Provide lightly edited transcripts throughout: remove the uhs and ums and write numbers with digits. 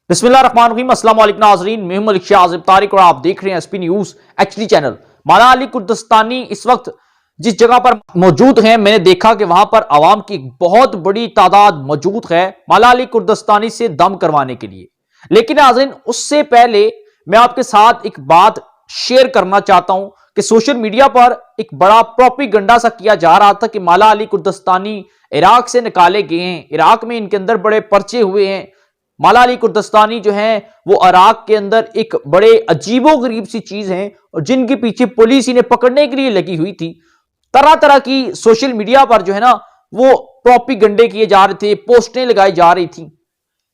बिस्मिल्लाहिर्रहमानिर्रहीम, अस्सलाम वालेकुम नाज़रीन, मैं हूं मलिक शाह तारिक और आप देख रहे हैं एसपी न्यूज एचडी चैनल। माला अली कुर्दिस्तानी इस वक्त जिस जगह पर मौजूद हैं, मैंने देखा कि वहां पर आवाम की बहुत बड़ी तादाद मौजूद है माला अली कुर्दिस्तानी से दम करवाने के लिए। लेकिन नाज़रीन, उससे पहले मैं आपके साथ एक बात शेयर करना चाहता हूं कि सोशल मीडिया पर एक बड़ा प्रोपेगेंडा सा किया जा रहा था कि माला अली कुर्दिस्तानी इराक से निकाले गए हैं, इराक में इनके अंदर बड़े पर्चे हुए हैं। माला अली कुर्दिस्तानी जो है वो इराक के अंदर एक बड़े अजीबो गरीब सी चीज है और जिनके पीछे पुलिस इन्हें पकड़ने के लिए लगी हुई थी। तरह तरह की सोशल मीडिया पर जो है ना वो प्रोपेगेंडे किए जा रहे थे, पोस्टें लगाई जा रही थी।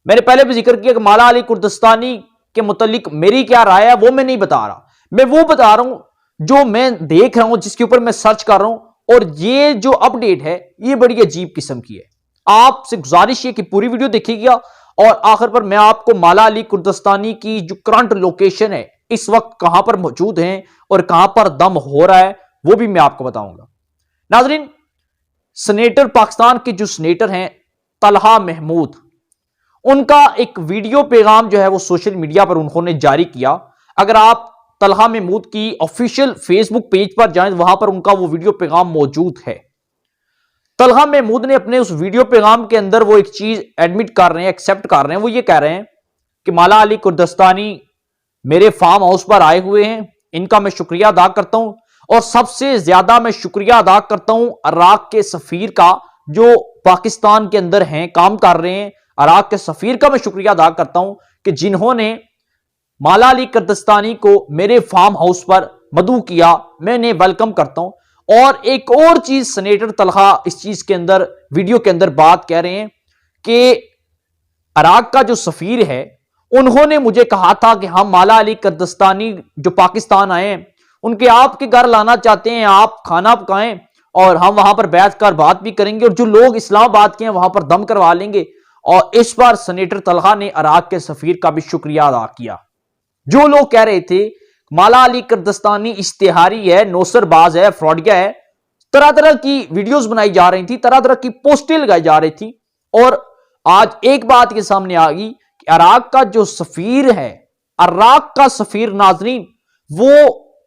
मैंने पहले भी जिक्र किया कि माला अली कुर्दिस्तानी के मुतालिक मेरी क्या राय है वो मैं नहीं बता रहा, मैं वो बता रहा हूं जो मैं देख रहा हूं, जिसके ऊपर मैं सर्च कर रहा हूं। और ये जो अपडेट है ये बड़ी अजीब किस्म की है। आपसे गुजारिश है कि पूरी वीडियो देखिएगा और आखिर पर मैं आपको माला अली कुर्दिस्तानी की जो करंट लोकेशन है, इस वक्त कहां पर मौजूद हैं और कहां पर दम हो रहा है, वो भी मैं आपको बताऊंगा। नाजरीन, सेनेटर पाकिस्तान के जो सेनेटर हैं तलहा महमूद, उनका एक वीडियो पैगाम जो है वो सोशल मीडिया पर उन्होंने जारी किया। अगर आप तलहा महमूद की ऑफिशियल फेसबुक पेज पर जाएं, वहां पर उनका वो वीडियो पैगाम मौजूद है। तलहा महमूद ने अपने उस वीडियो पैगाम के अंदर वो एक चीज एडमिट कर रहे हैं, एक्सेप्ट कर रहे हैं। वो ये कह रहे हैं कि माला अली कुर्दिस्तानी मेरे फार्म हाउस पर आए हुए हैं, इनका मैं शुक्रिया अदा करता हूं। और सबसे ज्यादा मैं शुक्रिया अदा करता हूं इराक के सफीर का, जो पाकिस्तान के अंदर हैं, काम कर रहे हैं। इराक के सफीर का मैं शुक्रिया अदा करता हूं कि जिन्होंने माला अली कुर्दिस्तानी को मेरे फार्म हाउस पर मदऊ किया, मैं इन्हें वेलकम करता हूं। और एक और चीज सेनेटर तलहा इस चीज के अंदर वीडियो के अंदर बात कह रहे हैं कि इराक का जो सफीर है उन्होंने मुझे कहा था कि हम माला अली कुर्दिस्तानी जो पाकिस्तान आए हैं उनके आपके घर लाना चाहते हैं, आप खाना पकाएं और हम वहां पर बैठकर बात भी करेंगे और जो लोग इस्लामाबाद के हैं वहां पर दम करवा लेंगे। और इस बार सेनेटर तलहा ने इराक के सफीर का भी शुक्रिया अदा किया। जो लोग कह रहे थे माला अली कुर्दिस्तानी इश्तिहारी है, नौसरबाज है, फ्रॉडिया है, तरह तरह की वीडियोस बनाई जा रही थी, तरह तरह की पोस्टें लगाई जा रही थी। और आज एक बात के सामने आ गई कि इराक का जो सफीर है, इराक का सफीर नाजरीन, वो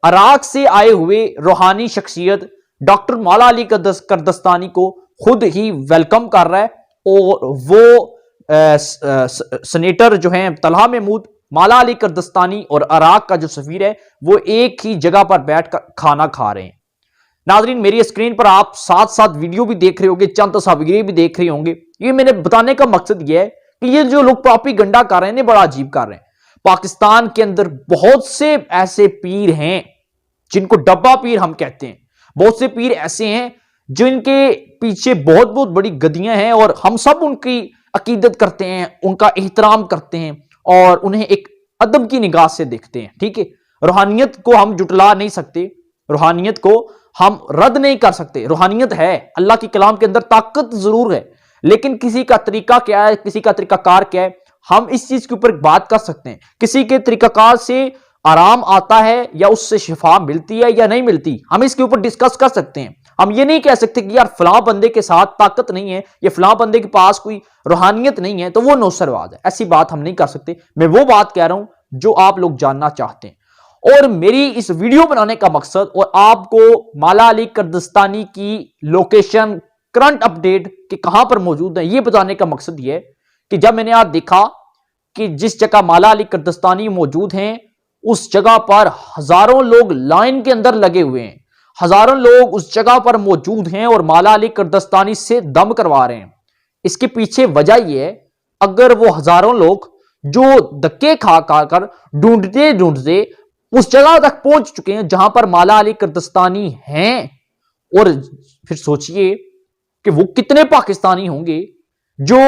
इराक से आए हुए रूहानी शख्सियत डॉक्टर माला अली कुर्दिस्तानी को खुद ही वेलकम कर रहा है। और वो सेनेटर जो है तलहा महमूद, माला अली कुर्दिस्तानी और इराक का जो सफीर है वो एक ही जगह पर बैठकर खाना खा रहे हैं। नाजरीन, मेरी स्क्रीन पर आप साथ साथ वीडियो भी देख रहे होंगे, चंद तस्वीरें भी देख रहे होंगे। ये मैंने बताने का मकसद ये है कि ये जो लोग प्रोपेगेंडा कर रहे हैं बड़ा अजीब कर रहे हैं। पाकिस्तान के अंदर बहुत से ऐसे पीर हैं जिनको डब्बा पीर हम कहते हैं। बहुत से पीर ऐसे हैं जिनके पीछे बहुत बहुत बड़ी गद्दियां हैं और हम सब उनकी अकीदत करते हैं, उनका एहतराम करते हैं और उन्हें एक अदब की निगाह से देखते हैं। ठीक है, रूहानियत को हम जुटला नहीं सकते, रूहानियत को हम रद्द नहीं कर सकते। रूहानियत है, अल्लाह की कलाम के अंदर ताकत जरूर है, लेकिन किसी का तरीका क्या है, किसी का तरीकाकार क्या है, हम इस चीज के ऊपर बात कर सकते हैं। किसी के तरीकाकार से आराम आता है या उससे शिफा मिलती है या नहीं मिलती, हम इसके ऊपर डिस्कस कर सकते हैं। हम ये नहीं कह सकते कि यार फलां बंदे के साथ ताकत नहीं है या फलां बंदे के पास कोई रूहानियत नहीं है तो वो नौसरवाद है। ऐसी बात हम नहीं कर सकते। मैं वो बात कह रहा हूं जो आप लोग जानना चाहते हैं। और मेरी इस वीडियो बनाने का मकसद और आपको माला अली कुर्दिस्तानी की लोकेशन, करंट अपडेट कि कहां पर मौजूद है, ये बताने का मकसद ये है कि जब मैंने आज देखा कि जिस जगह माला अली कुर्दिस्तानी मौजूद हैं उस जगह पर हजारों लोग लाइन के अंदर लगे हुए हैं, हजारों लोग उस जगह पर मौजूद हैं और माला अली कुर्दिस्तानी से दम करवा रहे हैं। इसके पीछे वजह यह है, अगर वो हजारों लोग जो धक्के खा कर ढूंढते ढूंढते उस जगह तक पहुंच चुके हैं जहां पर माला अली कुर्दिस्तानी हैं, और फिर सोचिए कि वो कितने पाकिस्तानी होंगे जो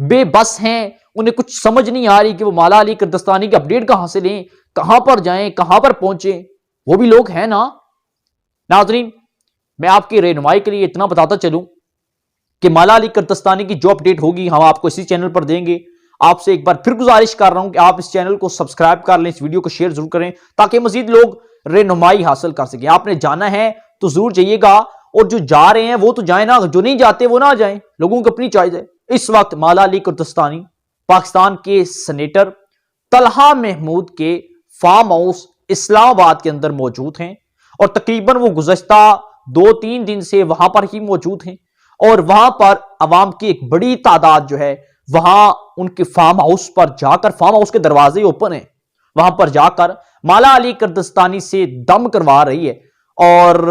बेबस हैं, उन्हें कुछ समझ नहीं आ रही कि वो माला अली कुर्दिस्तानी की अपडेट कहां से लें, कहां पर जाएं, कहां पर पहुंचे। वो भी लोग हैं ना। नाजरीन, मैं आपकी रहनुमाई के लिए इतना बताता चलूं कि माला अली कुर्दिस्तानी की जो अपडेट होगी हम आपको इसी चैनल पर देंगे। आपसे एक बार फिर गुजारिश कर रहा हूं कि आप इस चैनल को सब्सक्राइब कर लें, इस वीडियो को शेयर जरूर करें ताकि मजीद लोग रहनुमाई हासिल कर सकें। आपने जाना है तो जरूर जाइएगा और जो जा रहे हैं वो तो जाए ना, जो नहीं जाते वो ना जाए, लोगों की अपनी चॉइस है। इस वक्त माला अली कुर्दिस्तानी पाकिस्तान के सेनेटर तलहा महमूद के फार्म हाउस इस्लामाबाद के अंदर मौजूद हैं और तकरीबन वो गुज़श्ता 2-3 दिन से वहां पर ही मौजूद हैं और वहां पर अवाम की एक बड़ी तादाद जो है वहां उनके फार्म हाउस पर जाकर, फार्म हाउस के दरवाजे ओपन हैं, वहां पर जाकर माला अली कुर्दिस्तानी से दम करवा रही है और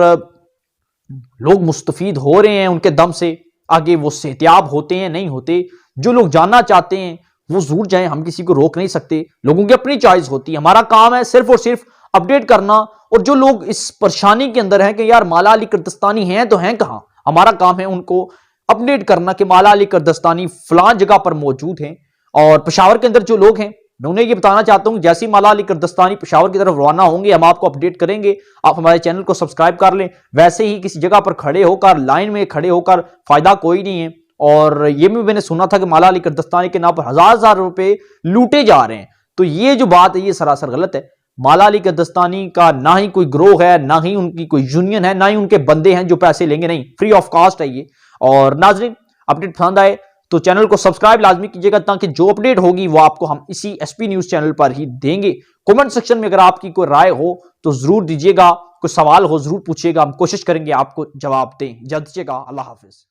लोग मुस्तफीद हो रहे हैं उनके दम से। आगे वो सेहतियाब होते हैं नहीं होते, जो लोग जानना चाहते हैं वो जरूर जाएं, हम किसी को रोक नहीं सकते, लोगों की अपनी चॉइस होती है। हमारा काम है सिर्फ और सिर्फ अपडेट करना। और जो लोग इस परेशानी के अंदर हैं कि यार माला अली कुर्दिस्तानी हैं तो हैं कहां, हमारा काम है उनको अपडेट करना कि माला अली कुर्दिस्तानी फलां जगह पर मौजूद हैं। और पेशावर के अंदर जो लोग हैं मैं उन्हें ये बताना चाहता हूं, जैसे ही माला अली कुर्दिस्तानी पेशावर की तरफ रवाना होंगे हम आपको अपडेट करेंगे। आप हमारे चैनल को सब्सक्राइब कर लें। वैसे ही किसी जगह पर खड़े होकर, लाइन में खड़े होकर फायदा कोई नहीं है। और ये भी मैंने सुना था कि माला अली कुर्दिस्तानी के नाम पर हजार रुपए लूटे जा रहे हैं, तो ये जो बात है ये सरासर गलत है। माला अली कुर्दिस्तानी का ना ही कोई ग्रोह है, ना ही उनकी कोई यूनियन है, ना ही उनके बंदे हैं जो पैसे लेंगे, नहीं, फ्री ऑफ कॉस्ट है ये। और नाजरीन, अपडेट पसंद आए तो चैनल को सब्सक्राइब लाजमी कीजिएगा ताकि जो अपडेट होगी वो आपको हम इसी एसपी न्यूज चैनल पर ही देंगे। कमेंट सेक्शन में अगर आपकी कोई राय हो तो जरूर दीजिएगा, कोई सवाल हो जरूर पूछिएगा, हम कोशिश करेंगे आपको जवाब दें। जल्द से जल्द। अल्लाह हाफिज।